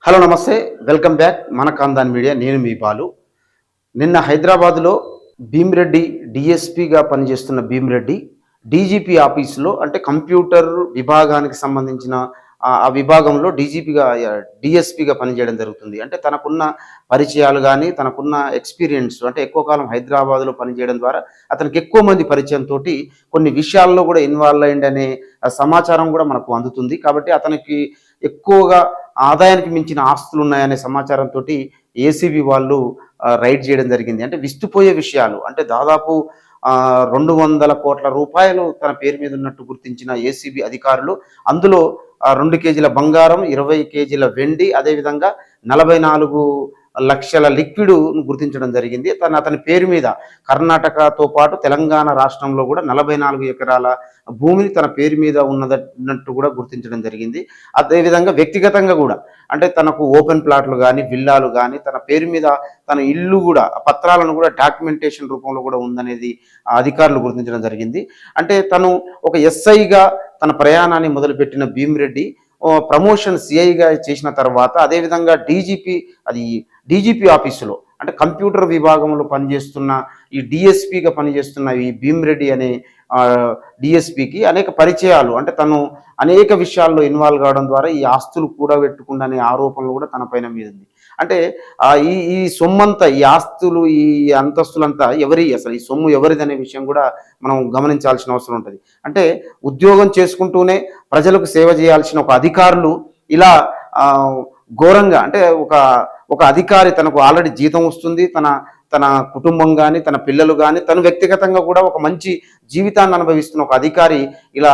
Hello నమస్తే, welcome back మన కాందాన్ media. నేను మీ బాలు. నిన్న హైదరాబాద్లో భీమిరెడ్డి డిఎస్పిగా పనిచేస్తున్న భీమిరెడ్డి డీజీపీ ఆఫీసులో అంటే కంప్యూటర్ విభాగానికి సంబంధించిన ఆ విభాగంలో డిఎస్పిగా పనిచేయడం జరుగుతుంది. అంటే తనకున్న పరిచయాలు కానీ తనకున్న ఎక్స్పీరియన్స్ అంటే ఎక్కువ కాలం హైదరాబాద్లో పనిచేయడం ద్వారా అతనికి ఎక్కువ మంది పరిచయంతో కొన్ని విషయాల్లో కూడా ఇన్వాల్వ్ అయ్యిందనే సమాచారం కూడా మనకు అందుతుంది. కాబట్టి అతనికి ఎక్కువగా ఆదాయానికి మించిన ఆస్తులు ఉన్నాయనే సమాచారంతో ఏసీబీ వాళ్ళు రైడ్ చేయడం జరిగింది. అంటే విస్తుపోయే విషయాలు అంటే దాదాపు 200 కోట్ల రూపాయలు తన పేరు మీద ఉన్నట్టు గుర్తించిన ఏసీబీ అధికారులు అందులో 2 కేజీల బంగారం, 20 కేజీల వెండి, అదేవిధంగా 44 లక్షల లిక్విడ్ గుర్తించడం జరిగింది. అతని పేరు మీద కర్ణాటకతో పాటు తెలంగాణ రాష్ట్రంలో కూడా 44 ఎకరాల భూమిని తన పేరు మీద ఉన్నట్టు కూడా గుర్తించడం జరిగింది. అదేవిధంగా వ్యక్తిగతంగా కూడా అంటే తనకు ఓపెన్ ప్లాట్లు కానీ విల్లాలు కానీ తన పేరు మీద తన ఇల్లు కూడా పత్రాలను కూడా డాక్యుమెంటేషన్ రూపంలో కూడా ఉందనేది అధికారులు గుర్తించడం జరిగింది. అంటే తను ఒక ఎస్ఐగా తన ప్రయాణాన్ని మొదలుపెట్టిన భీమిరెడ్డి ప్రమోషన్ సిఐగా చేసిన తర్వాత అదేవిధంగా డీజీపీ ఆఫీసులో అంటే కంప్యూటర్ విభాగంలో పనిచేస్తున్న ఈ డిఎస్పిగా పనిచేస్తున్న ఈ భీమిరెడ్డి అనే డిఎస్పికి అనేక పరిచయాలు అంటే తను అనేక విషయాల్లో ఇన్వాల్వ్ కావడం ద్వారా ఈ ఆస్తులు కూడబెట్టుకుందనే ఆరోపణలు కూడా తన పైన మీద ఉంది. అంటే ఈ సొమ్మంతా ఈ ఆస్తులు ఈ అంతస్తులంతా అసలు ఈ సొమ్ము ఎవరిదనే విషయం కూడా మనం గమనించాల్సిన అవసరం ఉంటుంది. అంటే ఉద్యోగం చేసుకుంటూనే ప్రజలకు సేవ చేయాల్సిన ఒక అధికారులు ఇలా ఘోరంగా అంటే ఒక అధికారి తనకు ఆల్రెడీ జీతం వస్తుంది, తన కుటుంబం కానీ తన పిల్లలు కానీ తను వ్యక్తిగతంగా కూడా ఒక మంచి జీవితాన్ని అనుభవిస్తున్న ఒక అధికారి ఇలా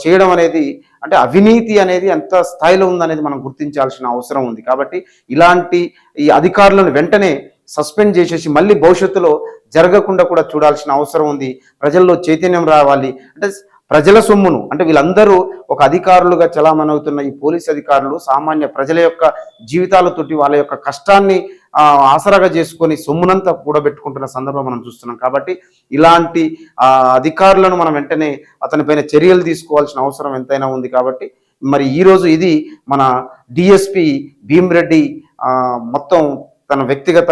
చేయడం అనేది అంటే అవినీతి అనేది ఎంత స్థాయిలో ఉందనేది మనం గుర్తించాల్సిన అవసరం ఉంది. కాబట్టి ఇలాంటి ఈ అధికారులను వెంటనే సస్పెండ్ చేసేసి మళ్ళీ భవిష్యత్తులో జరగకుండా కూడా చూడాల్సిన అవసరం ఉంది. ప్రజల్లో చైతన్యం రావాలి. అంటే ప్రజల సొమ్మును అంటే వీళ్ళందరూ ఒక అధికారులుగా చలామణి అవుతున్న ఈ పోలీస్ అధికారులు సామాన్య ప్రజల యొక్క జీవితాలతోటి వాళ్ళ యొక్క కష్టాన్ని ఆసరాగా చేసుకొని సొమ్మునంతా కూడబెట్టుకుంటున్న సందర్భం మనం చూస్తున్నాం. కాబట్టి ఇలాంటి అధికారులను మనం వెంటనే అతనిపైన చర్యలు తీసుకోవాల్సిన అవసరం ఎంతైనా ఉంది. కాబట్టి మరి ఈరోజు ఇది మన డిఎస్పి భీమిరెడ్డి మొత్తం తన వ్యక్తిగత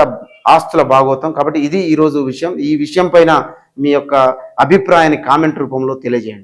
ఆస్తుల భాగోతం. కాబట్టి ఇది ఈరోజు విషయం. ఈ విషయం పైన మీ యొక్క అభిప్రాయాన్ని కామెంట్ రూపంలో తెలియజేయండి.